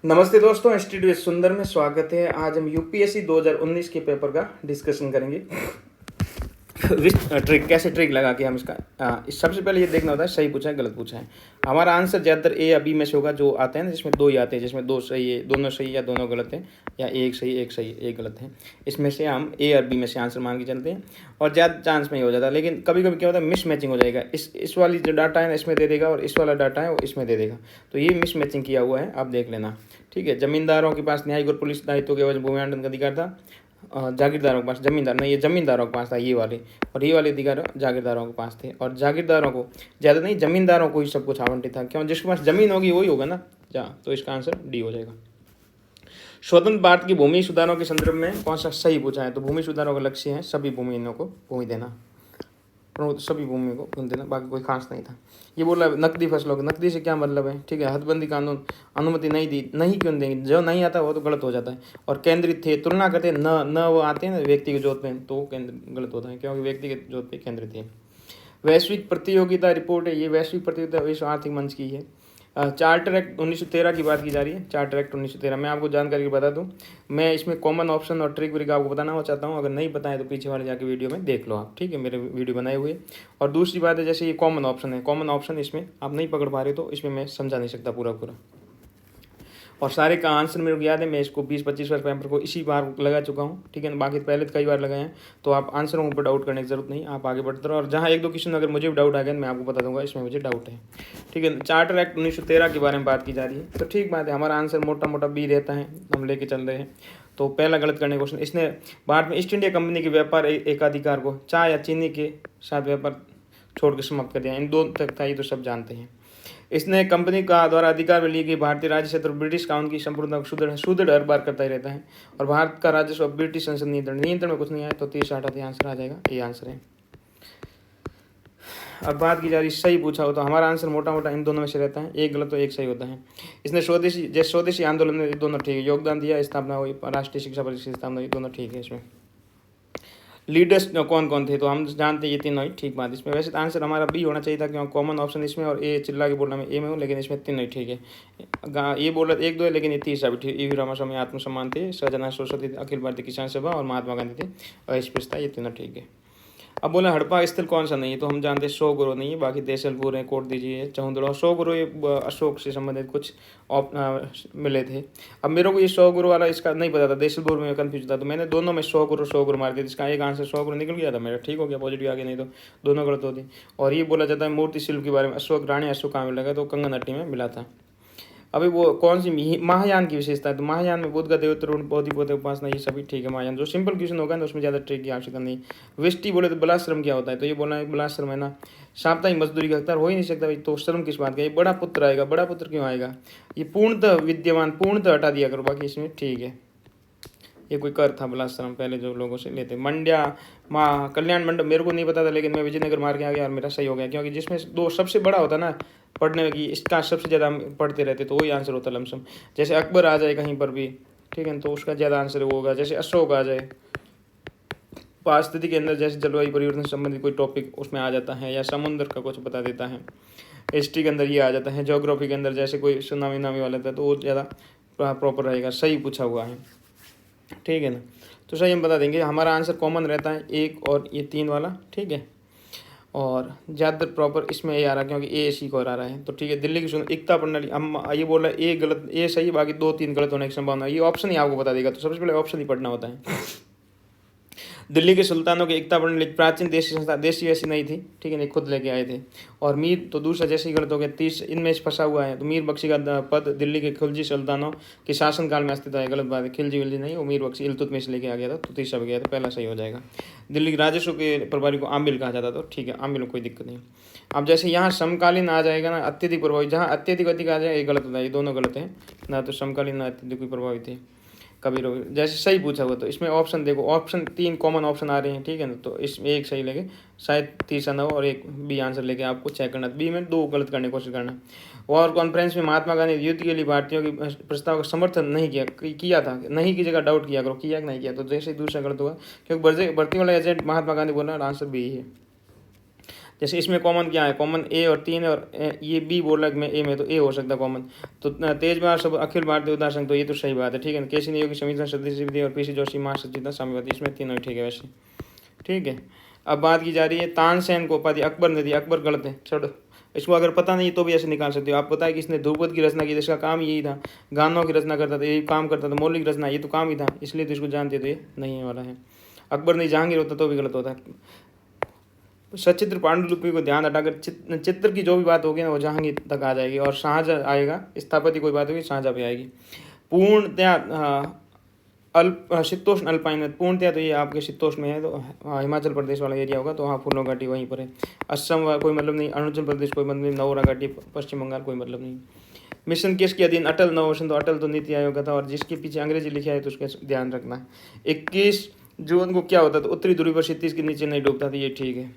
नमस्ते दोस्तों, इंस्टीट्यूट सुंदर में स्वागत है। आज हम यूपीएससी 2019 के पेपर का डिस्कशन करेंगे। ट्रिक कैसे ट्रिक लगा के हम सबसे पहले ये देखना होता है सही पूछा है गलत पूछा है। हमारा आंसर ज़्यादातर ए या बी में से होगा, जो आते हैं ना जिसमें दो ही आते हैं, जिसमें दो सही है, दोनों सही या दोनों गलत हैं, या एक सही एक गलत है। इसमें से हम ए और बी में से आंसर मान के चलते हैं और ज़्यादा चांस में ही हो जाता है। लेकिन कभी कभी क्या होता है, मिस मैचिंग हो जाएगा। इस वाली जो डाटा है ना इसमें दे देगा और इस वाला डाटा है वो इसमें दे देगा, तो ये मिस मैचिंग किया हुआ है, आप देख लेना। ठीक है। जमींदारों के पास न्यायिक और पुलिस दायित्व के वजह भूमि आवंटन का अधिकार था। जागीरदारों के पास जमींदार नहीं, ये जमींदारों के पास था ये वाले, और ये वाले अधिकार जागीरदारों के पास थे। और जागीरदारों को ज़्यादा नहीं, जमींदारों को ही सब कुछ आवंटित था। क्यों? जिसके पास जमीन होगी वही होगा ना। तो इसका आंसर डी हो जाएगा। स्वतंत्र भारत की भूमि सुधारों के संदर्भ में कौन सा सही पूछा है? तो भूमि सुधारों का लक्ष्य है सभी भूमिहीनों को भूमि देना, सभी भूमि को भूमि देना, बाकी कोई खास नहीं था। ये बोला नकदी फसलों, नकदी से क्या मतलब है? ठीक है। हदबंदी कानून अनुमति नहीं दी, नहीं क्यों देंगे? जो नहीं आता वो तो गलत हो जाता है। और केंद्रित थे, तुलना करते हैं न वो आते हैं ना व्यक्तिगत जोत पे, तो गलत होता है, क्योंकि व्यक्तिगत जोत पे केंद्रित है। वैश्विक प्रतियोगिता रिपोर्ट है, ये वैश्विक प्रतियोगिता विश्व आर्थिक मंच की है। चार्टर एक्ट 1913 की बात की जा रही है। चार्टर एक्ट 1913 मैं आपको जानकारी बता दूं, मैं इसमें कॉमन ऑप्शन और ट्रिक व्रिक आपको बताना चाहता हूं। अगर नहीं बताएं तो पीछे वाले जाके वीडियो में देख लो आप। ठीक है, मेरे वीडियो बनाए हुए। और दूसरी बात है, जैसे ये कॉमन ऑप्शन है, कॉमन ऑप्शन इसमें आप नहीं पकड़ पा रहे तो इसमें मैं समझा नहीं सकता पूरा। और सारे का आंसर मेरे को याद है, मैं इसको 20-25 बार पेपर को इसी बार लगा चुका हूँ। ठीक है ना, बाकी पहले तो कई बार लगाए हैं, तो आप आंसरों के ऊपर डाउट करने की जरूरत नहीं, आप आगे बढ़ते रहो। और जहाँ एक दो क्वेश्चन अगर मुझे भी डाउट आ गया मैं आपको बता दूंगा इसमें मुझे डाउट है। ठीक है। चार्टर एक्ट 1913 के बारे में बात की जा रही है, तो ठीक बात है, हमारा आंसर मोटा मोटा बी रहता है, हम लेके चल रहे हैं। तो पहला गलत करने क्वेश्चन, इसने भारत में ईस्ट इंडिया कंपनी के व्यापार एकाधिकार को चाय या चीनी के साथ व्यापार छोड़ के समाप्त कर दिया। इन दो तक था, ये तो सब जानते हैं। इसने कंपनी का द्वारा अधिकार में ली गई भारतीय राज्य क्षेत्र ब्रिटिश कानून की संपूर्ण सुदृढ़ हर बार करता ही रहता है। और भारत का राजस्व ब्रिटिश संसद नियंत्रण में कुछ नहीं आया, तो 30-60 आंसर आ जाएगा, ये आंसर है। अब बात की जा रही सही पूछा हो, तो हमारा आंसर मोटा मोटा इन दोनों में से रहता है, एक गलत तो एक सही होता है। इसने स्वदेशी आंदोलन में दोनों ठीक है, योगदान दिया, स्थापना हुई, राष्ट्रीय शिक्षा परिषद की स्थापना हुई, दोनों ठीक है। इसमें लीडर्स कौन कौन थे, तो हम जानते हैं ये तीनों ही ठीक बात। इसमें वैसे तो आंसर हमारा बी होना चाहिए था, क्योंकि कॉमन ऑप्शन इसमें और ए चिल्ला के बोलना में ए में हूँ, लेकिन इसमें तीनों ही ठीक है। ये बोल रहे एक दो है, लेकिन ये तीसरा भी ठीक। ई रामास्वामी आत्मसम्मान थे, सजना सरस्वती अखिल भारतीय किसान सभा और महात्मा गांधी थे अस्पृश्यता, ये तीनों ठीक है। अब बोला हड़प्पा स्थल कौन सा नहीं है, तो हम जानते हैं 100 गुरु नहीं है, बाकी देसलपुर है, कोट दीजिए, चौंदड़ा। 100 गुरु ये अशोक से संबंधित कुछ मिले थे। अब मेरे को ये 100 गुरु वाला इसका नहीं पता था, देसलपुर में कंफ्यूज था, तो मैंने दोनों में 100 गुरु मार दिया। इसका एक आंसर 100 गुरु निकल गया था मेरा, ठीक हो गया, पॉजिटिव आ गया, नहीं तो दोनों गलत होती। और ये बोला जाता है मूर्ति शिल्प के बारे में, अशोक रानी अशोक कहाँ मिला, तो कंगनहट्टी में मिला था। अभी वो कौन सी महायान की विशेषता है, तो महायान में बुद्ध का देवत्र बोधिपोत उपासना, ये सभी ठीक है। महायान जो सिंपल क्वेश्चन होगा ना उसमें ज़्यादा ट्रिक की आवश्यकता नहीं। विष्टि बोले तो बलाश्रम क्या होता है, तो ये बोलना है बलाश्रम है ना, साप्ताहिक मजदूरी का हकदार हो ही नहीं सकता भाई, तो श्रम किस बात का? ये बड़ा पुत्र आएगा, बड़ा पुत्र क्यों आएगा? ये पूर्णतः विद्यमान, पूर्णतः हटा दिया करो, बाकी इसमें ठीक है। ये कोई कर था बलाश्रम पहले जो लोगों से लेते। मंड्या माँ कल्याण मंडप मेरे को नहीं पता था, लेकिन मैं विजयनगर मार के आ गया और मेरा सही हो गया, क्योंकि जिसमें दो सबसे बड़ा होता ना पढ़ने में कि इसका सबसे ज़्यादा पढ़ते रहते, तो वही आंसर होता लमसम। जैसे अकबर आ जाए कहीं पर भी, ठीक है, तो उसका ज़्यादा आंसर वो होगा। जैसे अशोक आ जाए, पारिस्थितिकी के अंदर जैसे जलवायु परिवर्तन से संबंधित कोई टॉपिक उसमें आ जाता है, या समुद्र का कुछ बता देता है। हिस्ट्री के अंदर ये आ जाता है, ज्योग्राफी के अंदर जैसे कोई सुनामी नामी वाला था, तो वो ज़्यादा प्रॉपर रहेगा, सही पूछा हुआ है, ठीक है ना। तो सही हम बता देंगे, हमारा आंसर कॉमन रहता है एक और ये 3 वाला, ठीक है। और ज़्यादातर प्रॉपर इसमें ए आ रहा है, क्योंकि ए इसी को आ रहा है, तो ठीक है। दिल्ली की सुन एकता प्रणाली, हम ये बोल रहे हैं ए गलत ए सही, बाकी 2-3 गलत होने की संभावना, ये ऑप्शन ही आपको बता देगा, तो सबसे पहले ऑप्शन ही पढ़ना होता है। दिल्ली के सुल्तानों की एकता प्रणाली प्राचीन देशी संस्था, देशी वैसी नहीं थी, ठीक है, नहीं खुद लेके आए थे। और मीर तो दूसरा जैसे ही गलत हो गया, 30 इनमें फंसा हुआ है, तो मीर बख्शी का पद दिल्ली के खिलजी सुल्तानों के शासनकाल में अस्तित्व है, गलत बात है। खिलजी विलजी नहीं, वो मीर बख्शी इल्तुतमिश लेके आ गया था, तो तीसरा भी गया था, पहला सही हो जाएगा। दिल्ली के राजस्व के प्रभारी को आमिल कहा जाता था, तो ठीक है, आमिल में कोई दिक्कत नहीं। अब जैसे यहाँ समकालीन आ जाएगा ना, अत्यधिक प्रभावी, जहाँ अत्यधिक अधिक आ जाए ये गलत होता है, ये दोनों गलत है ना, तो समकालीन ना अत्यधिक प्रभावी थे कभी रोग, जैसे सही पूछा हुआ। तो इसमें ऑप्शन देखो, ऑप्शन 3 कॉमन ऑप्शन आ रहे हैं, ठीक है ना, तो इसमें एक सही लेके शायद तीसरा ना हो, और एक बी आंसर लेके आपको चेक करना, बी में 2 गलत करने की कोशिश करना। वॉर कॉन्फ्रेंस में महात्मा गांधी युद्ध के लिए भारतीयों की प्रस्ताव का समर्थन नहीं किया था, नहीं की जगह डाउट किया करो, किया कि नहीं किया, तो जैसे ही दूसरा गलत होगा, क्योंकि भर्ती वाला एजेंट महात्मा गांधी बोलना, आंसर बी है। जैसे इसमें कॉमन क्या है, कॉमन ए और 3 है, और ये बी बोल रहा है कि मैं ए में, तो ए हो सकता है कॉमन। तो तेज बहादुर सब अखिल भारतीय उदार संघ, तो ये तो सही बात है, ठीक है ना। केसी नियोगी संविधान सदस्य और पीसी जोशी महासचिव साम्यवादी, इसमें तीनों ही ठीक है वैसे, ठीक है। अब बात की जा रही है तानसेन को उपाधि अकबर ने दी, अकबर गलत है, छोड़ो इसको, अगर पता नहीं तो भी ऐसे निकाल सकते हो आप। पता है कि इसने ध्रुपद की रचना की, इसका काम यही था, गानों की रचना करता था, यही काम करता था, मौलिक रचना ये तो काम ही था, इसलिए तो इसको जानते थे, नहीं वाला है। अकबर नहीं जहांगीर होता तो भी गलत होता है। सचित्र पांडुलिपि को ध्यान हटाकर चित्र की जो भी बात होगी ना वो जहांगीर तक आ जाएगी, और शाहजहाँ आएगा, स्थापत्य कोई बात होगी शाहजहाँ पे आएगी। पूर्णतया अल्प शीतोष्ण अल्पाइन में, पूर्णतया तो ये आपके शीतोष्ण में है, तो हिमाचल प्रदेश वाला एरिया होगा, तो हाँ फूलों घाटी वहीं पर है। असम कोई मतलब नहीं, अरुणाचल प्रदेश कोई मतलब नहीं, नौरा घाटी पश्चिम बंगाल कोई मतलब नहीं। मिशन किसके अधीन, अटल नवोशन, तो अटल तो नीति आयोग का था, और जिसके पीछे अंग्रेजी लिखा है तो उसका ध्यान रखना है। 21 जून को क्या होता था, उत्तरी ध्रुव पर 30 के नीचे नहीं डूबता था, ये ठीक है।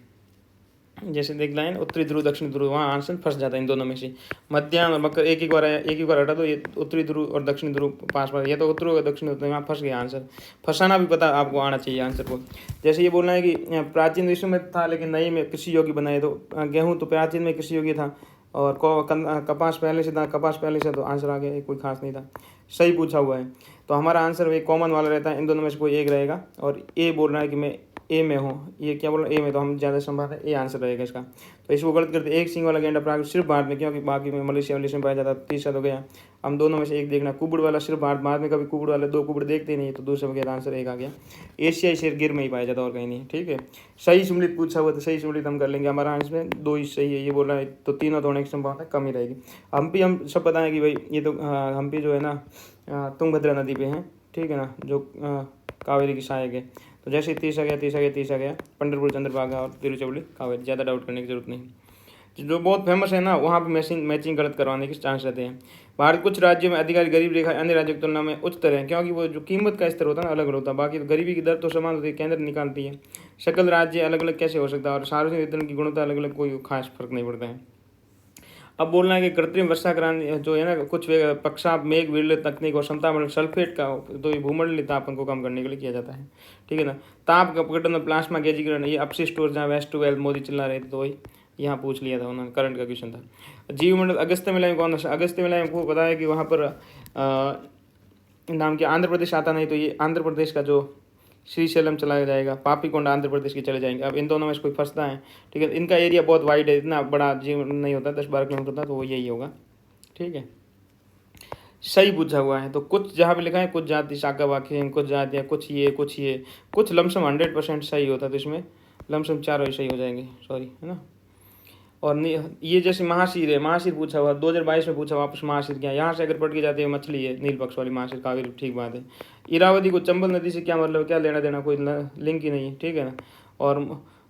जैसे देख लाइन उत्तरी ध्रुव दक्षिणी ध्रुव, वहाँ आंसर फंस जाता है इन दोनों में से। मध्याह्न और मकर एक एक बार हटा दो, ये उत्तरी ध्रुव और दक्षिणी ध्रुव पास पास, ये तो उत्तरी और दक्षिणी ध्रुव, यहाँ फंस गया आंसर। फंसाना भी पता आपको आना चाहिए आंसर को। जैसे ये बोलना है कि प्राचीन विश्व में था लेकिन नई में कृषि योग्य बनाए, तो गेहूँ तो प्राचीन में कृषि योग्य था, और कपास पहले से था, कपास पहले से, तो आंसर आ गया, कोई खास नहीं था, सही पूछा हुआ है। तो हमारा आंसर वही कॉमन वाला रहता है, इन दोनों में से कोई एक रहेगा। और ए बोल रहा है कि मैं ए में हूँ, ये क्या बोल रहा है ए में, तो हम ज़्यादा संभाल है, ए आंसर रहेगा इसका। तो इसको गलत करते, एक सिंग वाला गैंडा प्राकृत सिर्फ भारत में, क्योंकि बाकी में मलेशिया में पाया जाता है, 30 हो गया। हम दोनों में से एक देखना, कुबड़ वाला सिर्फ भारत में, कभी कुबड़ वाले 2 कुबड़ देखते नहीं, तो दूसरे वगैरह आंसर एक आ गया। एशियाई शेर गिर में ही पाया जाता और कहीं नहीं, ठीक है। सही सम्मिलित पूछा हुआ, तो सही सम्मिलित हम कर लेंगे, हमारा आंसर में 2 ही सही है, ये बोल रहा है, तो तीनों होने की संभावना कम ही रहेगी। हम्पी हम सब पता है कि भाई ये तो हम्पी जो है ना तुंगभद्रा नदी पे है, ठीक है ना, जो कावेरी की सहायक है। तो जैसे 30 आ गया, 30 आ गया, 30 आ गया, पंढरपुर चंद्रभागा और तिरुचौली कावेरी, ज़्यादा डाउट करने की जरूरत नहीं। जो बहुत फेमस है ना वहाँ पे मैचिंग गलत करवाने के चांस रहते हैं। भारत कुछ राज्यों में अधिकारी गरीब रेखा अन्य राज्यों की तुलना में उच्चतर है, क्योंकि वो जो कीमत का स्तर होता है ना अलग अलग होता है, बाकी तो गरीबी की दर तो समान होती है, केंद्र निकालती है। सकल राज्य अलग अलग कैसे हो सकता है, और सार्वजनिक वितरण की गुणवत्ता अलग अलग, कोई खास फर्क नहीं पड़ता है। अब बोलना है कि कृत्रिम वर्षा कराने जो है ना, कुछ पक्षाप मेघ विरलित तकनीक और क्षमता मंडल सल्फेट का, तो ये भूमंडलीय तापन को कम करने के लिए किया जाता है, ठीक है ना। ताप का अपघटन में प्लाज्मा गैजीकरण, ये अपशिष्ट ऊर्जा वेस्ट टू वेल्थ मोदी चिल्ला रहे थे, तो वही यहाँ पूछ लिया था उन्होंने, करंट का क्वेश्चन था। जीवमंडल अगस्त्य मेला में कौन सा, अगस्त्य मेला में को पता है कि वहाँ पर नाम क्या आंध्र प्रदेश आता नहीं, तो ये आंध्र प्रदेश का जो श्रीशैलम चला जाएगा, पापीकोंडा आंध्र प्रदेश के चले जाएंगे। अब इन दोनों में से कोई फंसता है, ठीक है। इनका एरिया बहुत वाइड है, इतना बड़ा जीवन नहीं होता, 10-12 किलोमीटर होता, तो वो यही होगा, ठीक है। सही पूछा हुआ है, तो कुछ जहाँ भी लिखा है कुछ जाति शाखा वाक्य, कुछ जातियाँ, कुछ लमसम 100% सही होता है, तो इसमें लमसम 4 ही सही हो जाएंगे, सॉरी, है ना। और ये जैसे महाशीर है, महाशीर पूछा हुआ 2022 में पूछा, वापस महाशीर क्या, यहाँ से अगर पढ़ के जाते हैं मछली है, नील पक्ष वाली महाशीर कावेरी, ठीक बात है। इरावती को चंबल नदी से क्या मतलब, क्या लेना देना, कोई लिंक ही नहीं है, ठीक है ना। और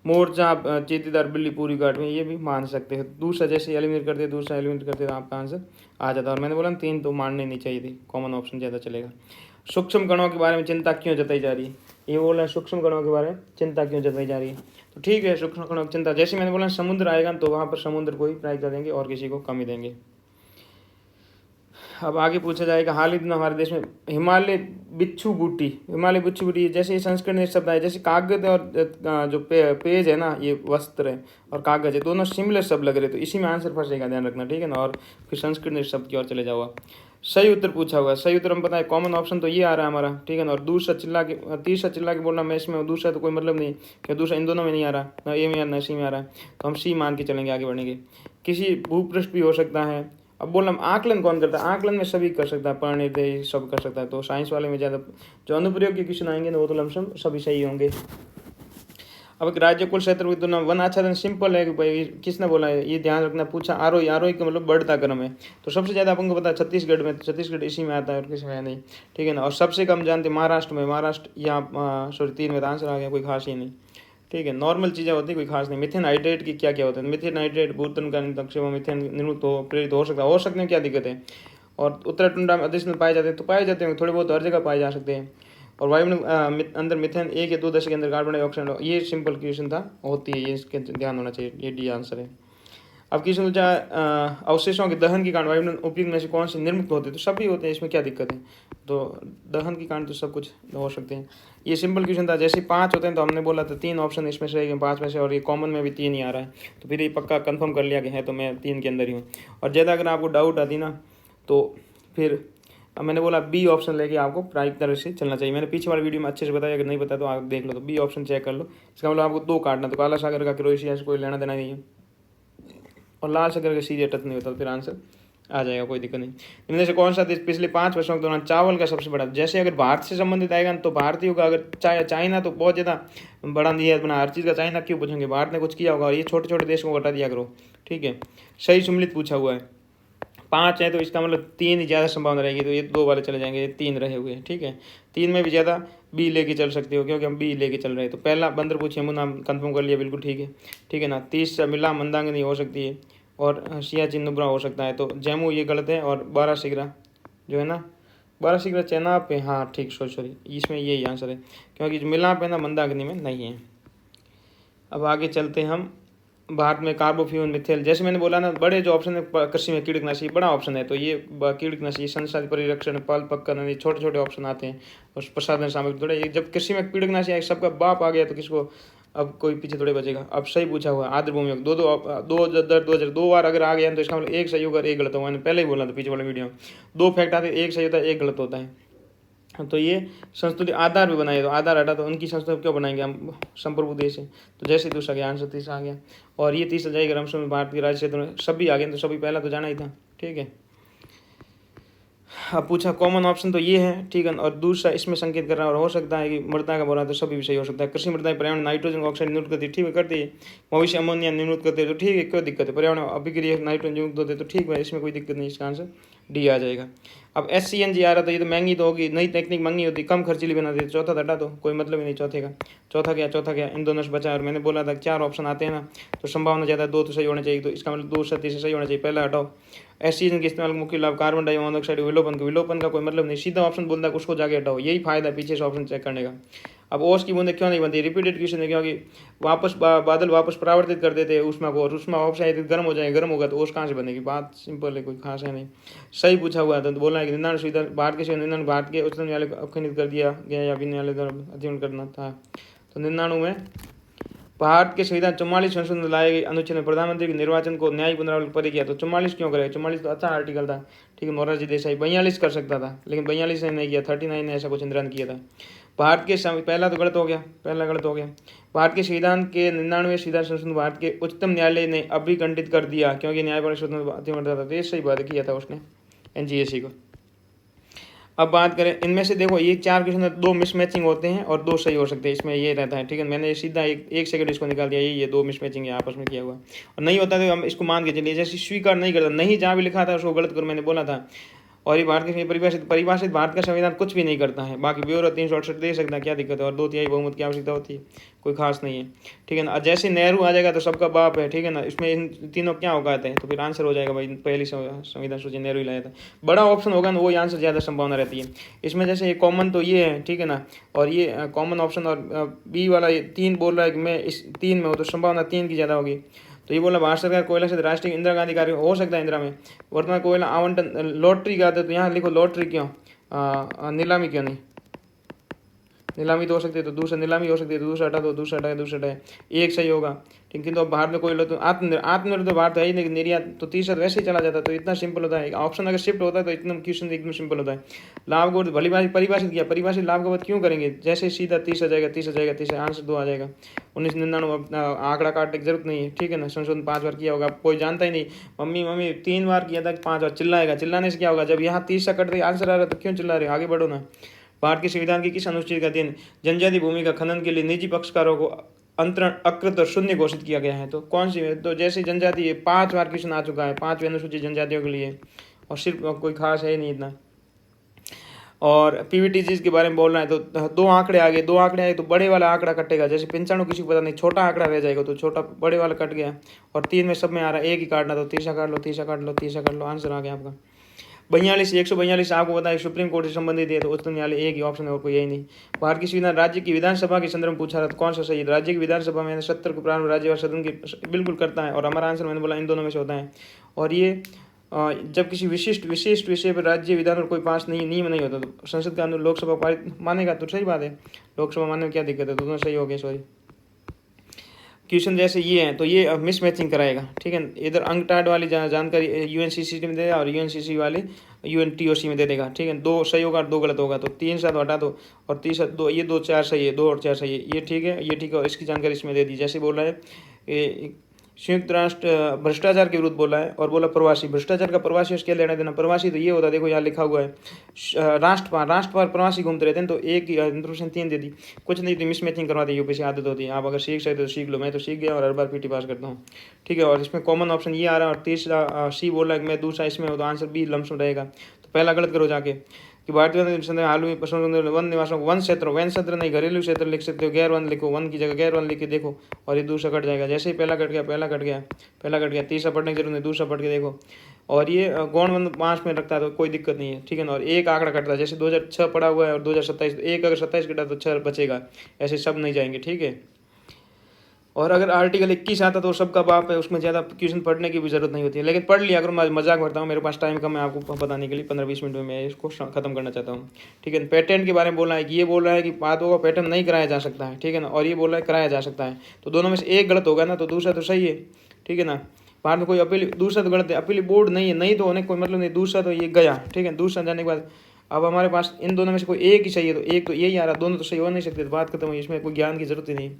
मोरचा चेतीदार बिल्ली पूरी घाट में, ये भी मान सकते हैं। दूसरा जैसे एलिमिनेट करते, दूसरा एलिमिनेट करते तो आपका आंसर आ जाता। और मैंने बोला 3 तो मानने नहीं चाहिए थी, कॉमन ऑप्शन ज़्यादा चलेगा। सूक्ष्म कणों के बारे में चिंता क्यों जताई जा रही है, ये बोल रहा है सूक्ष्म कणों के बारे में चिंता क्यों जताई जा रही है, तो ठीक है। सूक्ष्म कणों की चिंता, जैसे मैंने बोला समुद्र आएगा तो वहाँ पर समुद्र को ही प्रायिकता देंगे और किसी को कम ही देंगे। अब आगे पूछा जाएगा, हाल ही दिन हमारे देश में हिमालय बिच्छू बूटी, जैसे ये संस्कृत में शब्द है, जैसे कागज और जो पेज है ना, ये वस्त्र है और कागज है, दोनों सिमिलर शब्द लग रहे, तो इसी में आंसर फंसेगा, ध्यान रखना, ठीक है ना। और फिर संस्कृत में शब्द की ओर चले जाओ। सही उत्तर पूछा हुआ है, सही उत्तर हम पता है, कॉमन ऑप्शन तो ये आ रहा है हमारा, ठीक है ना। और दूसरा चिल्ला के बोलना मैं इसमें, दूसरा तो कोई मतलब नहीं, क्या दूसरा इन दोनों में नहीं आ रहा, ना ए में ना सी में आ रहा है, तो हम सी मान के चलेंगे, आगे बढ़ेंगे। किसी भूपृष्ठ भी हो सकता है। अब बोलना आकलन कौन करता है, आकलन में सभी कर सकता है, परिणय सब कर सकता है, तो साइंस वाले में ज़्यादा जो अनुप्रयोग के क्वेश्चन आएंगे ना वो तो लमसम सभी सही होंगे। अब एक राज्य कुल क्षेत्र की तुलना वन आच्छादन सिंपल है कि भाई किसने बोला है, ये ध्यान रखना, पूछा आरोही का मतलब बढ़ता क्रम है, तो सबसे ज़्यादा अपन को पता है छत्तीसगढ़ में, तो छत्तीसगढ़ इसी में आता है और किसी में नहीं, ठीक है ना। और सबसे कम जानते महाराष्ट्र में, महाराष्ट्र यहाँ सॉरी 3 में आंसर आ गया, कोई खास ही नहीं, ठीक है। नॉर्मल चीज़ें होती है, कोई खास नहीं। मिथेन हाइड्रेट की क्या क्या होता है, मिथेन हाइड्रेट भूतन का निक्षेप मिथेन निर्मित हो प्रेरित हो सकते हैं, क्या दिक्कत है। और उत्तराखंड में अधिक पाए जाते हैं, तो पाए जाते हैं, थोड़े बहुत हर जगह पाए जा सकते हैं। और वायुमंडल अंदर मिथेन 1 या 2 दशक के अंदर कार्बन डाइऑक्साइड, ये सिंपल क्वेश्चन था, होती है, ये इसके ध्यान होना चाहिए, ये डी आंसर है। अब किसी ने पूछा अवशेषों के दहन के कारण वायुमंडल उपयुक्त में से कौन से निर्मित होते हैं, तो सभी होते हैं, इसमें क्या दिक्कत है। तो दहन के कारण तो सब कुछ हो सकते हैं। ये सिंपल क्वेश्चन था। जैसे 5 होते हैं तो हमने बोला था 3 ऑप्शन इसमें से रहेंगे 5 में से, और ये कॉमन में भी 3 ही आ रहा है, तो फिर ये पक्का कंफर्म कर लिया कि है तो मैं 3 के अंदर ही हूँ। और ज़्यादा अगर आपको डाउट आती ना तो फिर अब मैंने बोला बी ऑप्शन लेके आपको प्राइवेट तरह से चलना चाहिए। मैंने पीछे वाली वीडियो में अच्छे से बताया, अगर नहीं बताया तो आप देख लो, तो बी ऑप्शन चेक कर लो। इसका मतलब आपको 2 काटना, तो काला सागर का क्रोएशिया से कोई लेना देना नहीं है, और लाल सागर का सीधे टच नहीं होता, तो फिर आंसर आ जाएगा, कोई दिक्कत नहीं। इनमें से कौन सा देश पिछले 5 वर्षों के दौरान चावल का सबसे बड़ा, जैसे अगर भारत से संबंधित आएगा तो भारतीयों का, अगर चाइना तो बहुत ज़्यादा बड़ा नहीं है अपना हर चीज़ का, चाइना क्यों पूछेंगे, भारत ने कुछ किया होगा, और ये छोटे छोटे देशों को हटा दिया करो, ठीक है। सही सम्मिलित पूछा हुआ है, 5 है तो इसका मतलब 3 ही ज़्यादा संभावना रहेगी, तो ये 2 वाले चले जाएंगे, ये 3 रहे हुए हैं, ठीक है। 3 में भी ज़्यादा बी लेके चल सकते हो, क्योंकि हम बी लेके चल रहे हैं। तो पहला बंदर पूछिए यमुना कंफर्म कर लिया, बिल्कुल ठीक है, ठीक है ना। 30 शर्मिला मंदाकिनी हो सकती है, और सियाचिन नुब्रा हो सकता है, तो जम्मू ये गलत है, और 12 सिगरा जो है ना, 12 सिगरा चेनाब पे, हाँ ठीक, सॉरी इसमें यही आंसर है, क्योंकि जो मिलाप है ना मंदाकिनी में नहीं है। अब आगे चलते हैं हम। भारत में कार्बोफ्यून मिथेल, जैसे मैंने बोला ना, बड़े जो ऑप्शन है कृषि में कीटनाशी बड़ा ऑप्शन है, तो ये कीटनाशी संसाधन परिरक्षण पाल पक्का, छोटे छोटे ऑप्शन आते हैं, और प्रसाधन सामग्री थोड़े, जब कृषि में कीटनाशी आए सबका बाप आ गया तो किसको अब कोई पीछे थोड़े बचेगा। अब सही पूछा हुआ आर्द्र भूमि में 2 बार अगर आ गया तो इसका मतलब 1 सही होगा, 1 गलत होगा। मैंने पहले ही बोला था पीछे वाले वीडियो में, 2 फैक्ट आते हैं, 1 सही होता है, 1 गलत होता है। तो ये संस्तुति आधार भी बनाए, तो आधार हटा तो उनकी संस्तुति क्यों बनाएंगे हम, संप्रभु देश है, तो जैसे दूसरा गया आंसर 30 आ गया। और ये 30 जाएगा रमसों में भारत के राज्य क्षेत्र में सभी आ गए, तो सभी पहला तो जाना ही था, ठीक है। अब पूछा कॉमन ऑप्शन तो ये है, ठीक है, और दूसरा इसमें संकेत कर रहा है, और हो सकता है कि मृदा का बोला तो सभी भी सही हो सकता है। कृषि मृदा पर्यावरण नाइट्रोजन ऑक्साइड निर्मित करती है, ठीक है करती है। भविष्य अमोनिया निर्मित करते हैं, तो ठीक है, क्यों दिक्कत है, पर्यावरण अभिक्रिया नाइट्रोजन युक्त होते हैं, तो ठीक है, इसमें कोई दिक्कत नहीं, इसका आंसर डी आ जाएगा। अब SCNG आ रहा था, ये तो महंगी तो होगी, नई टेक्निक महंगी होती, कम खर्चीली बना देती, चौथा हटा दो, कोई मतलब ही नहीं चौथे का। चौथा क्या, इन दोनों से बचा, और मैंने बोला था 4 ऑप्शन आते हैं ना, तो संभावना ज़्यादा 2 तो सही होने चाहिए, तो इसका मतलब 2 से 3 सही होना चाहिए, पहला हटाओ। SCN के इस्तेमाल मुख्य लाभ कार्बन डाइऑक्साइड विलोपन का कोई मतलब नहीं, सीधा ऑप्शन बोलता है उसको जाके हटाओ, यही फायदा है पीछे से ऑप्शन चेक करने का। अब ओस की बूंदें क्यों नहीं बनती, रिपीटेड क्वेश्चन है, क्योंकि वापस बादल वापस परावर्तित कर देते हैं उष्मा को, और उष्मा वापस आई गर्म हो जाए, गर्म होगा तो ओस कहाँ से बनेगी, बात सिंपल है, कोई खास है नहीं। सही पूछा हुआ था, तो बोला है कि निन्यानवे सुविधा भारत के निन्यानवे भारत के उच्चतम न्यायालय को खंडित कर दिया गया, या न्यायालय द्वारा अध्ययन करना था। तो 99 में भारत के संविधान 44 संशोधन लाए गए अनुच्छेद में प्रधानमंत्री के निर्वाचन को न्यायिक पुनरावृत्ति पर किया, तो 44 क्यों करेगा, 44 तो अच्छा आर्टिकल था, ठीक है। मोरारजी देसाई 42 कर सकता था, लेकिन 42 ने नहीं किया, 39 ने ऐसा कुछ इंदिरा ने किया था। भारत के पहला तो गलत हो गया, पहला गलत हो गया। भारत के संविधान के 99वें संविधान संशोधन भारत के उच्चतम न्यायालय ने अभिखंडित कर दिया, क्योंकि न्यायपालिका स्वतंत्र था, तो ये सही बात किया था उसने NGSC को। अब बात करें इनमें से, देखो ये 4 क्वेश्चन 2 मिसमैचिंग होते हैं और 2 सही हो सकते हैं, इसमें ये रहता है, ठीक है। मैंने सीधा एक सेकंड इसको निकाल दिया, ये 2 मिसमैचिंग है आपस में किया हुआ, और नहीं होता तो हम इसको मान के चलिए, जैसे स्वीकार नहीं करता, नहीं जहाँ भी लिखा था उसको गलत करो, मैंने बोला था। और ये भारत के परिभाषित भारत का संविधान कुछ भी नहीं करता है, बाकी ब्यूरो 368 दे सकता है, क्या दिक्कत है, और 2/3 बहुमत की आवश्यकता होती है, कोई खास नहीं है, ठीक है ना। जैसे नेहरू आ जाएगा तो सबका बाप है, ठीक है ना, इसमें इन तीनों क्या उगाते हैं, तो फिर आंसर हो जाएगा भाई, पहली संविधान सूची नेहरू ही लाया था। बड़ा ऑप्शन होगा ना, वो आंसर ज़्यादा संभावना रहती है इसमें। जैसे कॉमन तो ये है, ठीक है ना, और ये कॉमन ऑप्शन, और बी वाला 3 बोल रहा है कि मैं इस 3 में हूँ, तो संभावना 3 की ज़्यादा होगी। तो ये बोला भारत सरकार कोयला से राष्ट्रीय इंदिरा गांधी कार्य हो सकता है, इंदिरा में वर्तमान कोयला आवंटन लॉटरी का आता है, तो यहाँ लिखो लॉटरी क्यों, नीलामी क्यों नहीं, नीलामी तो हो सकती है, तो दूसरा नीलामी हो सकती है, तो दूसरा हटा दो, दूसरा हटाए, एक सही होगा, ठीक है। तो भारत में कोयला तो आत्मनिर्भर तो भारत है ही नहीं, निर्यात तो 30 वैसे ही चला जाता है, तो इतना सिंपल होता है, ऑप्शन अगर शिफ्ट होता है तो इतना क्वेश्चन एकदम सिंपल होता है। लाभ को भली भाई परिभाषित किया, परिभाषित लाभ का बात क्यों करेंगे, जैसे सीधा 30 आ जाएगा, 30 आंसर 2 आ जाएगा। 1999 आंकड़ा काटने की जरूरत नहीं है, ठीक है ना, संशोधन 5 बार किया होगा, कोई जानता ही नहीं, मम्मी 3 बार किया था, 5 बार चिल्लाएगा, चिल्लाने से क्या होगा, जब यहाँ 30 कट दे आंसर आ रहा है तो क्यों चिल्ला रहे, आगे बढ़ो ना। भारत के संविधान की किस अनुच्छेद का अधीन जनजाति भूमि का खनन के लिए निजी पक्षकारों को अंतरण अकृत और शून्य घोषित किया गया है, तो कौन सी है, तो जैसे जनजाति है 5 बार क्वेश्चन आ चुका है, 5वीं अनुसूची जनजातियों के लिए, और सिर्फ कोई खास है नहीं इतना। और PVTGs के बारे में बोल रहा है, तो 2 आंकड़े आ गए, 2 आंकड़े आए तो बड़े वाला आंकड़ा कटेगा, जैसे 95 किसी को पता नहीं, छोटा आंकड़ा रह जाएगा, तो छोटा बड़े वाला कट गया, और 3 में सब में आ रहा है, एक ही काटना, तो तीसरा काट लो, आंसर आ गया आपका। 42 142 आपको पता है सुप्रीम कोर्ट से संबंधित है, तो उच्चतम न्यायालय एक ही ऑप्शन है और कोई यही नहीं। भारत की संविधान राज्य की विधानसभा के संदर्भ में पूछा रहा, तो कौन सा सही है? राज्य की विधानसभा में 70 को प्रारंभ राज्य और सदन की बिल्कुल करता है, और हमारा आंसर मैंने बोला इन दोनों में से होता है। और ये जब किसी विशिष्ट विषय पर राज्य विधान और कोई पास नहीं नियम नहीं होता, तो संसद का अंदर लोकसभा पारित मानेगा, तो सही बात है, लोकसभा मानने में क्या दिक्कत है, दोनों सही हो गए। सॉरी, क्वेश्चन जैसे ये है तो ये मिस मैचिंग कराएगा, ठीक है। इधर अंकटाड वाली जानकारी यूएनसीसी में देगा और यूएनसीसी वाले यूएनटीओसी में दे देगा, ठीक है। 2 सही होगा और 2 गलत होगा, तो 3 7 हटा दो और 30 2 ये 2 4 सही है, 2 और 4 सही है, ये ठीक है, ये ठीक है। और इसकी जानकारी इसमें दे दी, जैसे बोल रहा है संयुक्त राष्ट्र भ्रष्टाचार के विरुद्ध बोला है, और बोला प्रवासी, भ्रष्टाचार का प्रवासी उसके लेना देना। प्रवासी तो ये होता है, देखो यहाँ लिखा हुआ है राष्ट्रपाल प्रवासी घूमते रहते हैं, तो एक इंट्रोडक्शन 3 दे दी, कुछ नहीं तो मिसमैचिंग करवाते, यूपी से आदत होती है। आप अगर सीख सकते तो सीख लो, मैं तो सीख गया और हर बार पीटी पास करता हूँ, ठीक है। और इसमें कॉमन ऑप्शन ये आ रहा है, और तीसरा सी बोल रहा है कि मैं दूसरा इसमें हो, तो आंसर बी लमसम रहेगा। तो पहला गलत करो जाके कि भारतीय हाल में वन निवासों को वन क्षेत्र नहीं घरेलू क्षेत्र लिख सकते हो, गैर वन लिखो, वन की जगह गैर वन लिख के देखो, और ये दूसरा कट जाएगा। जैसे ही पहला कट गया, तीसरा पढ़ने की जरूरत नहीं, दूसरा पढ़ के देखो। और ये गौण वन 5 में रखता है तो कोई दिक्कत नहीं है, ठीक है ना। और एक आंकड़ा कटता है, जैसे 2006 पड़ा हुआ है और 2027, एक अगर 27 कटा तो 6 बचेगा, ऐसे सब नहीं जाएंगे, ठीक है। और अगर आर्टिकल 21 आता तो सबका बाप है, उसमें ज़्यादा क्वेश्चन पढ़ने की भी जरूरत नहीं होती है, लेकिन पढ़ लिया अगर मैं मजाक करता हूँ, मेरे पास टाइम कम है आपको बताने के लिए, 15-20 मिनट में मैं इसको खत्म करना चाहता हूँ, ठीक है। पेटेंट के बारे में बोलना है कि ये बोल रहा है कि बातों का पैटर्न नहीं कराया जा सकता है, ठीक है ना, और ये बोल रहा है कराया जा सकता है, तो दोनों में से एक गलत होगा ना, तो दूसरा तो सही है, ठीक है ना। बाद में कोई अपील, दूसरा तो गलत है, अपील बोर्ड नहीं है, नहीं तो होने कोई मतलब नहीं, दूसरा तो ये गया, ठीक है। दूसरा जाने के बाद अब हमारे पास इन दोनों में से कोई एक ही सही है, तो एक तो यही आ रहा, दोनों तो सही हो नहीं सकते, तो बात खत्म हुई, इसमें कोई ज्ञान की जरूरत ही नहीं।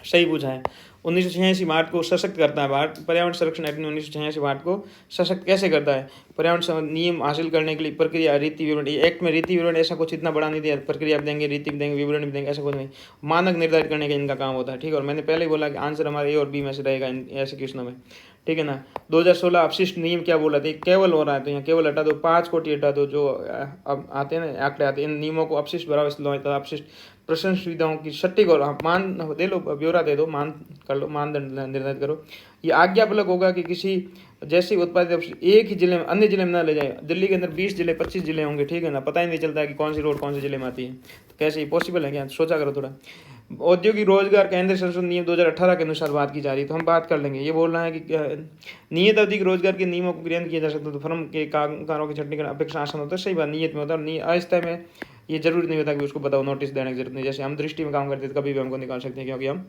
सही पूछा है। 1986 भारत को सशक्त करता है। भारत पर्यावरण संरक्षण एक्ट ने 1986 भारत को सशक्त कैसे करता है? पर्यावरण नियम हासिल करने के लिए प्रक्रिया, रीति विवरण, एक्ट में रीति विवरण ऐसा कुछ इतना बड़ा नहीं दिया, प्रक्रिया भी देंगे, रीति भी देंगे, विवरण भी देंगे, ऐसा कुछ नहीं, मानक निर्धारित करने का इनका काम होता है, ठीक है। और मैंने पहले ही बोला कि आंसर हमारे ए और बी में से रहेगा ऐसे क्वेश्चनों में, ठीक है ना। 2016 अपशिष्ट नियम क्या बोला था? केवल हो रहा है, तो यहाँ केवल हटा दो, 5 कोटि हटा दो, जो अब आते हैं ना आंकड़े आते हैं, इन नियमों को अपशिष्ट भरा अपशिष्ट प्रश्न सुविधाओं की सटीक और मान दे लो, ब्यौरा दे दो, मान कर लो, मानदंड निर्धारित करो। ये आज्ञापलक होगा कि किसी जैसे उत्पादित एक ही जिले में अन्य जिले में ना ले जाए। दिल्ली के अंदर 20 जिले 25 जिले होंगे, ठीक है ना, पता ही नहीं चलता है कि कौन सी रोड कौन से जिले में आती है, तो कैसे ये पॉसिबल है क्या? सोचा करो थोड़ा। औद्योगिक रोजगार केंद्र संशोधन नियम 2018 के अनुसार बात की जा रही है, तो हम बात कर लेंगे। ये बोल रहा है कि नियत अवधि के रोजगार के नियमों को क्रियान्वित किया जा सकता है, तो फर्म के कामगारों की छटनी करना अपेक्षा आसान होता है, सही बात, नियत में होता है, अस्थायी में ये जरूरी नहीं होता कि उसको बताओ, नोटिस देने की जरूरत नहीं। जैसे हम दृष्टि में काम करते हैं तो कभी भी हमको निकाल सकते हैं, क्योंकि हम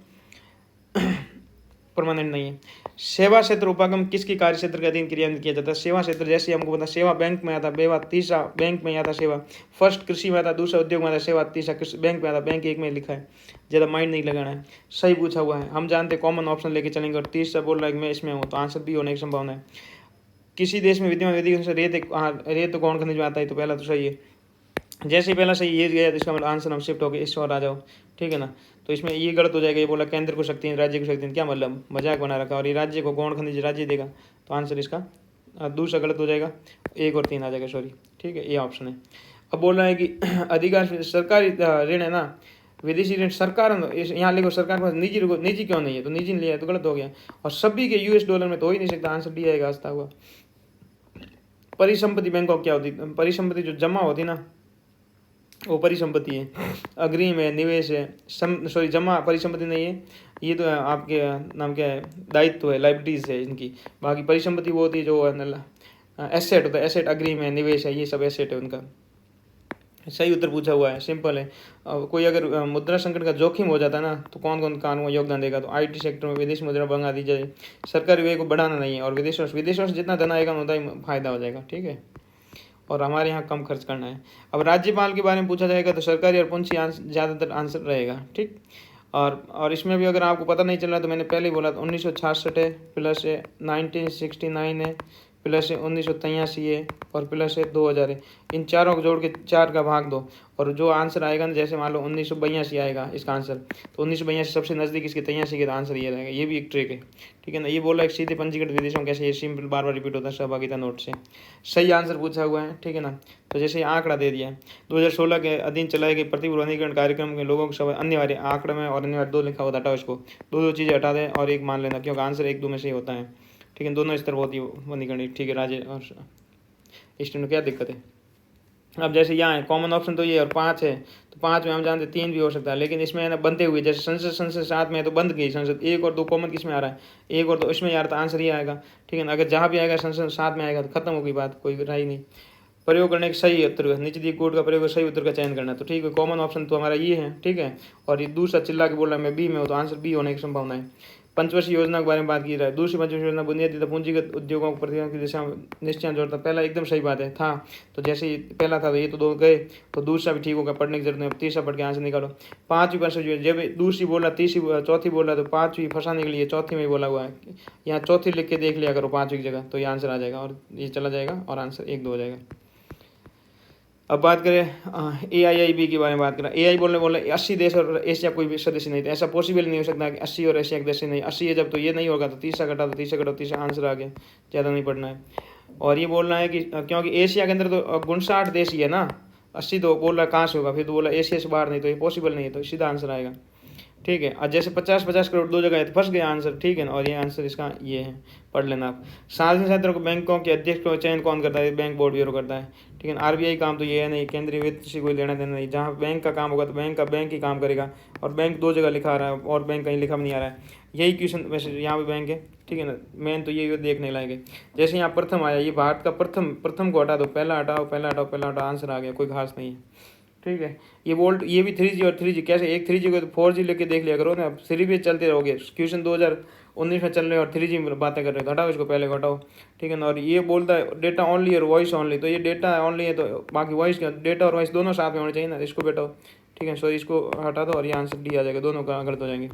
परमानेंट नहीं है। सेवा क्षेत्र उपागम किसकी कार्य क्षेत्र के अधीन क्रियान्वित किया जाता है? सेवा क्षेत्र, जैसे हमको पता सेवा बैंक में आता, बेवा तीसरा बैंक में आता सेवा, फर्स्ट कृषि में आता, दूसरा उद्योग में आता सेवा, तीसरा बैंक में आता, बैंक एक में लिखा है, ज़्यादा माइंड नहीं लगाना है, सही पूछा हुआ है। हम जानते कॉमन ऑप्शन लेके चलेंगे, और तीसरा बोल रहा है कि मैं इसमें हूँ, तो आंसर भी होने की संभावना है। किसी देश में विद्यमान विधि से रेत तो कौन खनिज में आता है? तो पहला तो सही है, जैसे पहला सही ये गया तो इसका मतलब आंसर हम शिफ्ट हो गए, इस और आ जाओ, ठीक है ना। तो इसमें ये गलत हो जाएगा, ये बोला केंद्र को शक्ति राज्य को शक्ति, क्या मतलब मजाक बना रखा, और ये राज्य को गौण खनिज राज्य देगा, तो आंसर इसका दूसरा गलत हो जाएगा, 1 और 3 आ जाएगा, सॉरी, ठीक है, ये ऑप्शन है। अब बोल रहा है कि अधिकांश सरकारी ऋण है ना, विदेशी ऋण सरकार, यहाँ लिखो सरकार के पास निजी क्यों नहीं है, तो निजी लिया है तो गलत हो गया, और सभी के यूएस डॉलर में तो हो ही नहीं सकता, आंसर डी आएगा आस्था हुआ। परिसंपत्ति बैंक ऑफ क्या होती है? परिसंपत्ति जो जमा होती ना, वो परिसंपत्ति है, अग्रिम है, निवेश है, सॉरी जमा परिसंपत्ति नहीं है, ये तो आपके नाम क्या है, दायित्व है, लाइबिलिटीज है इनकी। बाकी परिसंपत्ति वो होती है जो एसेट होता है, एसेट अग्रिम है, निवेश है, ये सब एसेट है उनका। सही उत्तर पूछा हुआ है, सिंपल है। कोई अगर मुद्रा संकट का जोखिम हो जाता है ना, तो कौन कौन कानून में योगदान देगा? तो आईटी सेक्टर में विदेश मुद्रा मंगा दी जाए, सरकारी व्यय को बढ़ाना नहीं है, और विदेशों से जितना धन आएगा उतना ही फायदा हो जाएगा, ठीक है। और हमारे यहाँ कम खर्च करना है। अब राज्यपाल के बारे में पूछा जाएगा तो सरकारी और पूंछी ज़्यादातर आंसर रहेगा, ठीक। और इसमें भी अगर आपको पता नहीं चल रहा तो मैंने पहले ही बोला, 1966 है, प्लस है 1969 है, प्लस है 1983 है, और प्लस है 2000 है। इन चारों को जोड़ के 4 का भाग दो, और जो आंसर आएगा ना, जैसे मान लो 1982 आएगा इसका आंसर, तो 1982 सबसे नज़दीक इसके 83 के, तो आंसर ये रहेगा। ये भी एक ट्रिक है, ठीक है ना। ये बोला एक सीधे पंजीकृत विदेशों कैसे, ये सिंपल बार बार रिपीट होता है सहभागिता नोट से, सही आंसर पूछा हुआ है, ठीक है ना। तो जैसे आंकड़ा दे दिया है, 2016 के अधीन चलाए गए प्रतिपूर्वनीकरण कार्यक्रम के लोगों को सब अनिवार्य आंकड़े में, और अनिवार्य 2 लिखा हुआ हटाओ इसको, 2 चीज़ें हटा दें और एक मान लेना, क्योंकि आंसर 1 2 में से ही होता है, ठीक है। दोनों स्तर होती है वनीकरण, ठीक है। राज्य और स्टूडेंट क्या दिक्कत है। अब जैसे यहाँ है कॉमन ऑप्शन तो ये और 5 है, तो 5 में हम जानते 3 भी हो सकता है, लेकिन इसमें है ना बनते हुए जैसे संसद 7 में है तो बंद गई संसद, 1 और 2 कॉमन किस में आ रहा है, 1 और 2 इसमें यार तो आंसर ये आएगा। ठीक है ना, अगर जहाँ भी आएगा संसद 7 में आएगा तो खत्म हो गई बात, कोई राय नहीं। प्रयोग करने के सही उत्तर का नीचे दी कोड का प्रयोग सही उत्तर का चयन करना, तो ठीक है कॉमन ऑप्शन तो हमारा ये है। ठीक है, और ये दूसरा चिल्ला के बोल रहा है मैं बी में हूँ, तो आंसर बी होने की संभावना है। पंचवर्षीय योजना के बारे में बात की रहा है। दूसरी पंचवर्षीय योजना बुनियादी तथा पूंजीगत उद्योगों को प्रतिनिधित्व की दिशा में निश्चय जोड़ता। पहला एकदम सही बात है था, तो जैसे ही पहला था तो ये तो 2 गए, तो दूसरा भी ठीक होगा, पढ़ने की जरूरत नहीं। तीसरा पढ़ के आंसर निकालो। 5वीं पंचवर्षीय जब दूसरी बोला तीसरी चौथी बोला तो 5वीं फंसाने के लिए चौथी में बोला हुआ है, यहाँ चौथी लिख के देख लिया करो 5वीं की जगह, तो ये आंसर आ जाएगा और ये चला जाएगा और आंसर 1-2 हो जाएगा। अब बात करें AIIB के बारे में बात करें। AI बोले 80 देश और एशिया कोई भी सदस्य नहीं था, ऐसा पॉसिबल नहीं हो सकता कि 80 और एशिया के देश नहीं। 80 है जब, तो ये नहीं होगा, तो तीसरा घटा तो तीसरा आंसर आ गया, ज़्यादा नहीं पढ़ना है। और ये बोलना है कि क्योंकि एशिया के अंदर तो 59 देश ही है ना, 80 तो बोल रहा है कहाँ से होगा, फिर तो बोला एशिया से बाहर नहीं, तो ये पॉसिबल नहीं है, तो सीधा आंसर आएगा। ठीक है, और जैसे 50-50 करोड़ 2 जगह है तो फंस गया आंसर। ठीक है ना, और ये आंसर इसका ये है, पढ़ लेना आप। सार्वजनिक क्षेत्र को बैंकों के अध्यक्ष का चयन कौन करता है, बैंक बोर्ड ब्यूरो करता है। ठीक है ना, RBI काम तो ये है नहीं, केंद्रीय वित्त से कोई लेना देना नहीं। जहाँ बैंक का काम होगा तो बैंक ही काम करेगा, और बैंक 2 जगह लिखा आ रहा है और बैंक कहीं लिखा भी नहीं आ रहा है। यही क्वेश्चन वैसे यहाँ पे बैंक है। ठीक है ना, मेन तो ये देखने लायक। जैसे यहाँ प्रथम आया, ये भारत का प्रथम को हटा दो, पहला हटाओ, आंसर आ गया, कोई खास नहीं है। ठीक है, ये वोल्ट ये भी 3G और 3G कैसे, एक 3G को तो 4G लेके देख लिया करो ना, 3 भी चलते रहोगे। क्वेश्चन 2019 में चल रहे और 3G में बातें कर रहे हो, तो हटाओ इसको, पहले को हटाओ। ठीक है ना, और ये बोलता है डेटा ओनली और वॉइस ओनली, तो ये डेटा ओनली है, तो बाकी वॉइस डेटा और वॉइस दोनों साथ में होने चाहिए ना, इसको बेटाओ। ठीक है, सो इसको हटा दो और ये आंसर डी आ जाएगा, दोनों का गलत हो जाएंगे।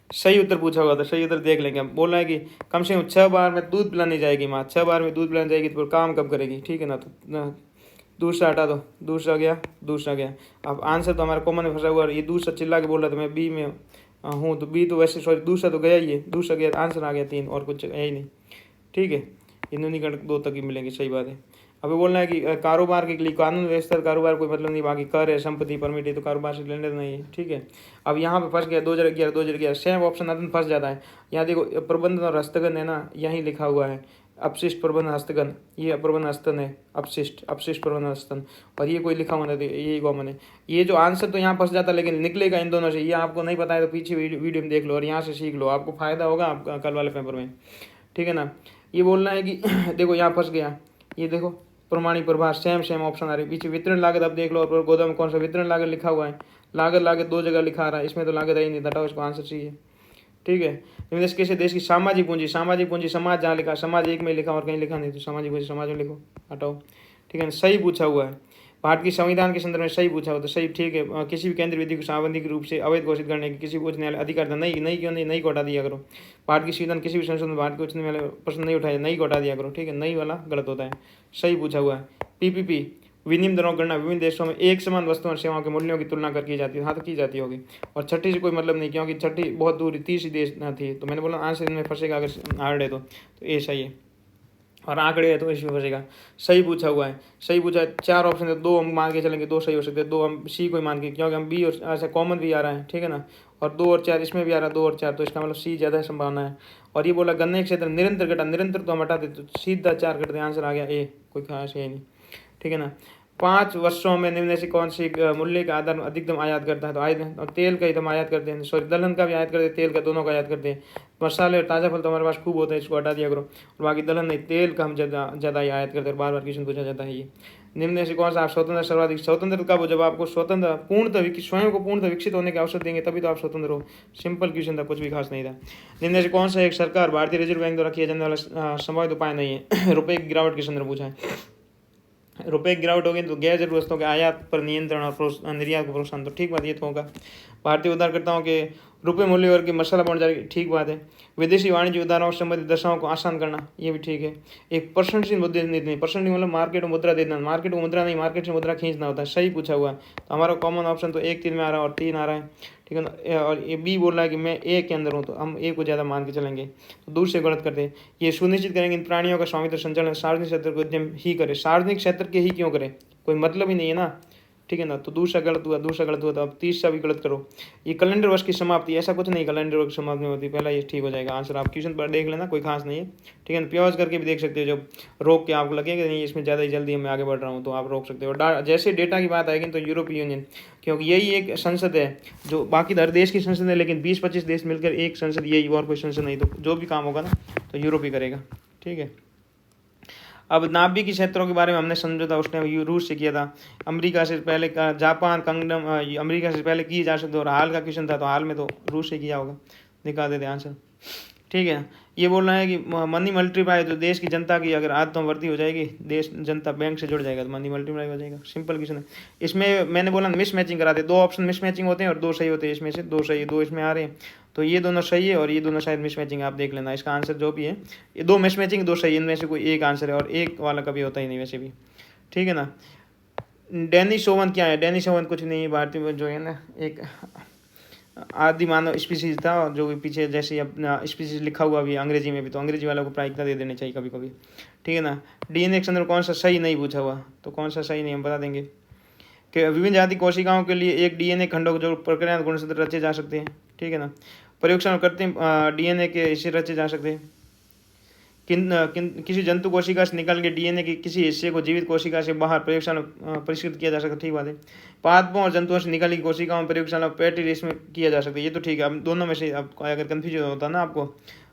सही उत्तर पूछा हुआ था, सही उत्तर देख लेंगे हम। बोल रहा है कि कम से कम 6 बार में दूध पिलानी जाएगी माँ, 6 बार में दूध पिलानी जाएगी, तो काम कब करेगी। ठीक है ना, तो दूसरा हटा दो, दूसरा गया। अब आंसर तो हमारा कॉमन में फंसा हुआ है, ये दूसरा चिल्ला के बोल रहा था मैं बी में हूँ, तो बी तो वैसे सॉरी दूसरा तो गया ही है, दूसरा गया, आंसर आ गया 3, और कुछ है ही नहीं। ठीक है, न्यूनीकरण 2 तक ही मिलेंगे, सही बात है। अभी बोलना है कि कारोबार के लिए कानून व्यवस्था, कारोबार कोई मतलब नहीं, बाकी कर है, संपत्ति, परमिट है, तो कारोबार से लेने नहीं है। ठीक है, अब यहाँ पे फंस गया 2011 सेम ऑप्शन आदमी फंस जाता है। यहाँ देखो प्रबंधन और हस्तगन है ना, यहीं लिखा हुआ है अपशिष्ट प्रबंधन हस्तगन, ये प्रबंधन हस्तन है, अपशिष्ट प्रबंधन हस्तन, और ये कोई लिखा होना चाहिए, यही कॉमन है। ये जो आंसर तो यहाँ फंस जाता है, लेकिन निकलेगा इन दोनों से। ये आपको नहीं पता है तो पीछे वीडियो में देख लो और यहाँ से सीख लो, आपको फायदा होगा आपका कल वाले पेपर में। ठीक है ना, ये बोलना है कि देखो यहाँ फंस गया, ये देखो प्रमाणिक प्रभार सेम ऑप्शन आ रही है। पीछे वितरण लागत अब देख लो, और गोदाम में कौन सा वितरण लागत लिखा हुआ है, लागत 2 जगह लिखा रहा है, इसमें तो लागत है ही नहीं, हटाओ इसको, आंसर चाहिए। ठीक है, निवेश किसी देश की सामाजिक पूंजी समाज जहाँ लिखा, समाज 1 में लिखा और कहीं लिखा नहीं, तो सामाजिक पूंजी समाज में लिखो, हटाओ। ठीक है, सही पूछा हुआ है। भारत की संविधान के संदर्भ में सही पूछा हुआ, तो सही ठीक है। किसी भी केंद्रीय विधि को सांवैधिक रूप से अवैध घोषित करने की किसी भी उच्च न्यायालय अधिकार था, नहीं क्यों नहीं को हटा दिया करो। भारत की संविधान किसी भी संशोधन भारत के उच्च न्यायालय प्रश्न नहीं उठाया, नहीं को हटा दिया करो। ठीक है, नहीं वाला गलत होता है, सही पूछा हुआ है। PPP विनिमय दरों गणना विभिन्न देशों में एक समान वस्तुओं और सेवाओं के मूल्यों की तुलना कर की जाती है, हाँ तो की जाती होगी। और छठी से कोई मतलब नहीं, क्योंकि छठी बहुत दूर 30 देश ना थी, तो मैंने बोला आंसर इनमें फंसेगा, अगर हार्ड है तो ये सही है, और आंकड़े है तो इसमें फंसेगा। सही पूछा हुआ है, 4 ऑप्शन है, 2 हम मान के चलेंगे, 2 सही हो सकते हैं, 2 हम सी को मान के, क्योंकि हम बी और ऐसा कॉमन भी आ रहा है। ठीक है ना, और 2 और 4 इसमें भी आ रहा है, 2 और 4, तो इसका मतलब सी ज़्यादा संभावना है। और ये बोला गन्ने क्षेत्र निरंतर घटा, निरंतर तो हम हटा देते, तो सीधा 4 करते, आंसर आ गया ए, कोई खास है नहीं। ठीक है ना, 5 वर्षों में निम्न से कौन सी मूल्य का आधार अधिकतम आयात करता है, तो आयात तेल का ही हम आयात करते हैं, सॉरी दलहन का भी आयात करते हैं, तेल का दोनों का आयात करते हैं। मसाले और ताज़ा फल तो हमारे पास खूब होता है, इसको हटा दिया करो, और बाकी दलहन नहीं, तेल का हम ज़्यादा ही आयात करते हैं, बार क्वेश्चन पूछा जाता है। ये निम्न से कौन सा आप स्वतंत्र कब हो, जब आपको स्वतंत्र स्वयं को पूर्णतः विकसित होने के अवसर देंगे, तभी तो आप स्वतंत्र हो। सिंपल क्वेश्चन था, कुछ भी खास नहीं था। निम्न से कौन सा एक सरकार भारतीय रिजर्व बैंक द्वारा किया जाने वाला संभावित उपाय नहीं है। रुपये की गिरावट के संदर्भ पूछा है, रुपये की गिरावट होगी तो गैर जरूरी वस्तुओं के आयात पर नियंत्रण और निर्यात को प्रोत्साहन, तो ठीक बात ये तो होगा। भारतीय उधारकर्ताओं के रुपये मूल्य वर्ग की मसाला बॉन्ड जारी, ठीक बात है। विदेशी वाणिज्य उधारों से संबंधित दशाओं को आसान करना, ये भी ठीक है। एक परसेंट मुद्दे नहीं, परसेंट मतलब मार्केट में मुद्रा देना, मार्केट को मुद्रा नहीं, मार्केट से मुद्रा खींचना होता है, सही पूछा हुआ। तो हमारा कॉमन ऑप्शन तो 1 3 में आ रहा है और 3 आ रहा है। ठीक है ना, और ये बी बोल रहा है कि मैं ए के अंदर हूँ, तो हम ए को ज़्यादा मान के चलेंगे, तो दूर से गलत करते हैं। ये सुनिश्चित करेंगे इन प्राणियों का स्वामित्व संचालन सार्वजनिक क्षेत्र के उद्यम ही करे, सार्वजनिक क्षेत्र के ही क्यों करे, कोई मतलब ही नहीं है ना। ठीक है ना। तो दूसरा गलत हुआ, दूसरा गलत हुआ, तो अब तीसरा भी गलत करो। ये कैलेंडर वर्ष की समाप्ति, ऐसा कुछ नहीं कैलेंडर वर्ष की समाप्ति होती, पहला ये ठीक हो जाएगा आंसर। आप क्वेश्चन पर देख लेना, कोई खास नहीं है, ठीक है ना। प्याज करके भी देख सकते हो, जब रोक के आपको लगेगा नहीं इसमें ज़्यादा ही जल्दी मैं आगे बढ़ रहा हूँ, तो आप रोक सकते हो। जैसे डेटा की बात आएगी तो यूरोपीय यूनियन, क्योंकि यही एक संसद है जो बाकी हर देश की संसद है, लेकिन 20-25 देश मिलकर एक संसद, यही, और कोई संसद नहीं। तो जो भी काम होगा ना तो यूरोप ही करेगा, ठीक है। अब नाभिक क्षेत्रों के बारे में हमने समझौता उस टाइम रूस से किया था। अमेरिका से पहले का जापान किंगडम, अमेरिका से पहले किए जा सकते, और हाल का क्वेश्चन था तो हाल में तो रूस से किया होगा, दिखा देते आंसर, ठीक है। ये बोल रहा है कि मनी मल्टीप्लाई, तो देश की जनता की अगर आदतों वृद्धि हो जाएगी, देश जनता बैंक से जुड़ जाएगा तो मनी मल्टीप्लाई हो जाएगा, सिंपल क्वेश्चन है। इसमें मैंने बोला मिस मैचिंग कराते, दो ऑप्शन मिस मैचिंग होते हैं और दो सही होते हैं, इसमें से दो सही, दो इसमें आ रहे हैं, तो ये दोनों सही है और ये दोनों शायद मिस मैचिंग, आप देख लेना। इसका आंसर जो भी है, ये दो मिस मैचिंग, दो सही, इनमें से कोई एक आंसर है, और एक वाला कभी होता ही नहीं वैसे भी, ठीक है ना। डेनिस ओवन क्या है? डेनिस ओवन कुछ नहीं, भारतीय जो है ना एक आदि मानव स्पीसीज था, जो भी पीछे जैसे अपना स्पीसीज लिखा हुआ भी अंग्रेजी में भी, तो अंग्रेजी वालों को प्रायिकता दे देनी चाहिए कभी कभी, ठीक है ना। डीएनए के अंदर कौन सा सही नहीं पूछा हुआ, तो कौन सा सही नहीं हम बता देंगे कि विभिन्न जाति कोशिकाओं के लिए एक डीएनए खंडों को जो प्रक्रिया गुणसूत्र रचे जा सकते हैं, ठीक है ना। प्रयोगशाला करते हैं डीएनए के इसे रचे जा सकते हैं। किसी जंतु कोशिका से निकल के डीएनए के किसी हिस्से को जीवित कोशिका से बाहर प्रयोगशाला परिष्कृत किया जा सकता है, ठीक बात है। पादपों और जंतुओं से निकली कोशिकाओं प्रयोगशाला पेटी रेस में किया जा सकता है, ये तो ठीक है। अब दोनों में से आपको अगर कन्फ्यूजन होता ना आपको,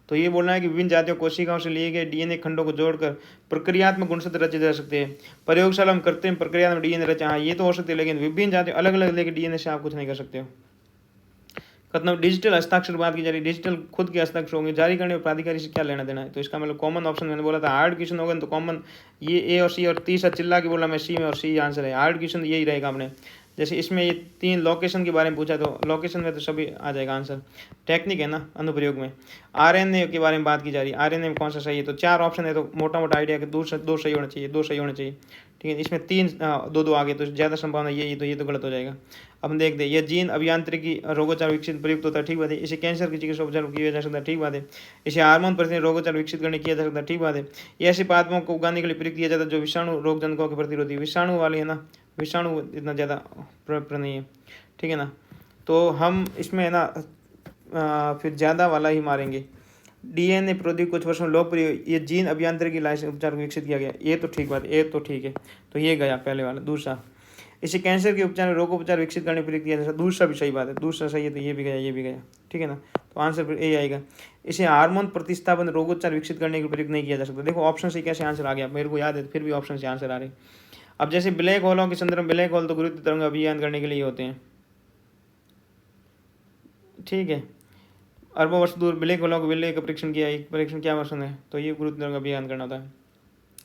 तो ये बोलना है कि विभिन्न जातियों कोशिकाओं से लिए गए डीएनए खंडों को जोड़कर प्रक्रियात्मक गुणसूत्र रचे जा सकते हैं। प्रयोगशाला में करते हैं प्रक्रियात्मक डीएनए रचा, हाँ ये तो हो सकते हैं, लेकिन विभिन्न जातियों अलग अलग लेके डीएनए से आप कुछ नहीं कर सकते हो। खत्म। डिजिटल हस्ताक्षर बात की जा रही, डिजिटल खुद के हस्ताक्षर होंगे, जारी करने में प्राधिकारी से क्या लेना देना है, तो इसका मतलब कॉमन ऑप्शन मैंने बोला था। हार्ड क्वेश्चन होगा तो कॉमन ये ए और सी, और तीसरा चिल्ला के बोला मैं सी में, और सी आंसर है। हार्ड क्वेश्चन यही रहेगा आपने, जैसे इसमें ये 3 लोकेशन के बारे में पूछा, तो लोकेशन में तो सभी आ जाएगा आंसर। टेक्निक है ना अनुप्रयोग में। आरएनए के बारे में बात की जा रही है, आरएनए में कौन सा सही है, तो 4 ऑप्शन है, तो मोटा मोटा आइडिया कि दो सही होना चाहिए, 2 सही होने चाहिए, ठीक है। इसमें 3 2 आगे, तो ज़्यादा संभावना यही, तो ये तो गलत हो जाएगा। अब देख दे, ये जीन अभियांत्रिकी रोगोपचार विकसित प्रयुक्त होता है, ठीक बात है। इसे कैंसर की चिकित्सा उपचार किया जा सकता है, ठीक बात है। इसे हार्मोन प्रति रोगोपचार विकसित करने किया जा सकता है, ठीक बात है। ये ऐसे पादपों को उगाने के लिए प्रयुक्त किया जाता है जो विषाणु रोगजनकों के प्रतिरोधी, विषाणु वाले है ना, विषाणु इतना ज़्यादा प्रयोग नहीं है, ठीक है ना। तो हम इसमें है ना फिर ज़्यादा वाला ही मारेंगे। डीएनए प्रौद्योगिकी कुछ वर्षों में लोकप्रिय, ये जीन अभियांत्रिकी लाइसेंस उपचार को विकसित किया गया, ये तो ठीक बात है, ये तो ठीक है, तो ये गया पहले वाला। दूसरा, इसे कैंसर के उपचार में रोगोपचार विकसित करने पर किया जाता है, दूसरा भी सही बात है, दूसरा सही है, तो ये भी गया, ये भी गया, ठीक है ना। तो आंसर फिर ए आएगा। इसे हार्मोन प्रतिस्थापन रोगोपचार विकसित करने के प्रयोग नहीं किया जा सकता। देखो ऑप्शन से कैसे आंसर आ गया, मेरे को याद है, फिर भी ऑप्शन से आंसर आ रहे। अब जैसे ब्लैक होलों के संदर्भ में, ब्लैक होल तो गुरुत्व तरंग अभियान करने के लिए होते हैं, ठीक है। अरबों वर्ष दूर ब्लैक होलों को विलय का परीक्षण किया, एक परीक्षण क्या वर्षन है, तो ये गुरुत्व तरंग अभियान करना था,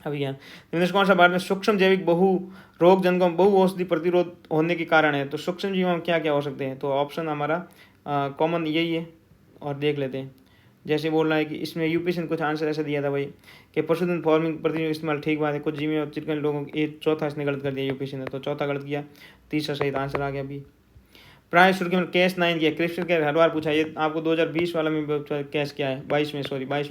अभियान। निम्न कौन सा भारत में सूक्ष्म जैविक बहु रोग जनकों बहु औषधि प्रतिरोध होने के कारण है, तो सूक्ष्म जीवों में क्या क्या हो सकते हैं, तो ऑप्शन हमारा कॉमन यही है, और देख लेते हैं। जैसे बोल रहा है कि इसमें यूपीएससी ने कुछ आंसर ऐसा दिया था भाई कि पशुधन फार्मिंग प्रतिनिधि इस्तेमाल, ठीक बात है। कुछ जीवी और चिकन लोगों को, ये चौथा इसने गलत कर दिया यूपीएससी ने, तो चौथा गलत किया, तीसरा सही आंसर आ गया बी। प्राय शुल्क में कैश 9 किया, क्रिस्टल के हर बार पूछा, ये आपको 2020 वाला में कैश क्या है, 22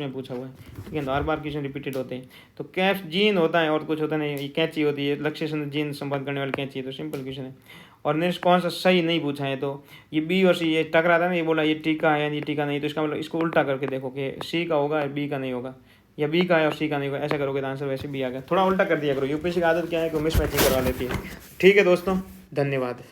में पूछा हुआ है, ठीक है। तो हर बार क्वेश्चन रिपीटेड होते हैं। तो कैश जीन होता है और कुछ होता नहीं, ये कैंची होती है, लक्ष्य से जीन संपादन करने वाली कैंची है, तो सिंपल क्वेश्चन है। और नेक्स्ट कौन सा सही नहीं पूछा है, तो ये बी और सी, ये टकरा था ना, ये बोला ये टीका है, ये टीका नहीं, तो इसका मतलब इसको उल्टा करके देखो कि सी का होगा बी का नहीं होगा, या बी का है और सी का नहीं होगा, ऐसा करोगे तो आंसर वैसे बी आ गया। थोड़ा उल्टा कर दिया करो, यूपीएससी की आदत क्या है कि मिस मैचिंग करवा लेती है, ठीक है दोस्तों, धन्यवाद।